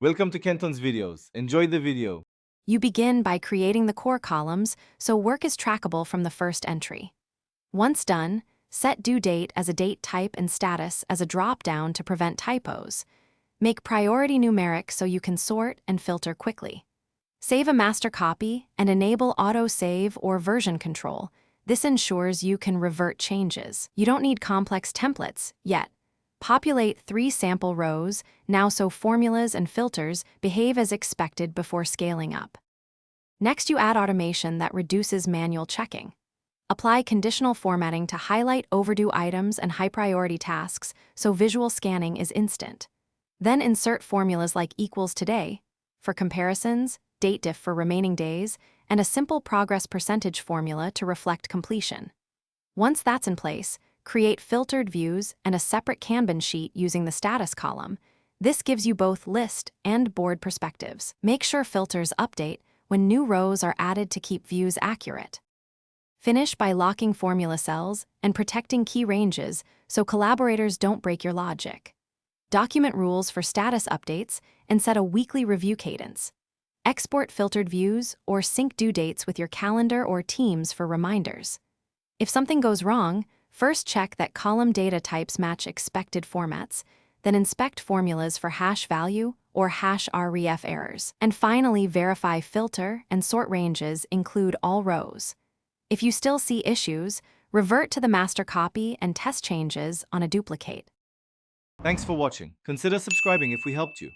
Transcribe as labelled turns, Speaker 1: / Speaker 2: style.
Speaker 1: Welcome to Kenton's videos. Enjoy the video.
Speaker 2: You begin by creating the core columns so work is trackable from the first entry. Once done, set due date as a date type and status as a drop-down to prevent typos. Make priority numeric so you can sort and filter quickly. Save a master copy and enable auto-save or version control. This ensures you can revert changes. You don't need complex templates yet. Populate 3 sample rows now so formulas and filters behave as expected before scaling up. Next, you add automation that reduces manual checking. Apply conditional formatting to highlight overdue items and high-priority tasks so visual scanning is instant. Then insert formulas like equals today for comparisons, date diff for remaining days, and a simple progress percentage formula to reflect completion. Once that's in place, create filtered views and a separate Kanban sheet using the status column. This gives you both list and board perspectives. Make sure filters update when new rows are added to keep views accurate. Finish by locking formula cells and protecting key ranges so collaborators don't break your logic. Document rules for status updates and set a weekly review cadence. Export filtered views or sync due dates with your calendar or Teams for reminders. If something goes wrong, first check that column data types match expected formats, then inspect formulas for hash value or hash ref errors. And finally, verify filter and sort ranges include all rows. If you still see issues, revert to the master copy and test changes on a duplicate.
Speaker 1: Thanks for watching. Consider subscribing if we helped you.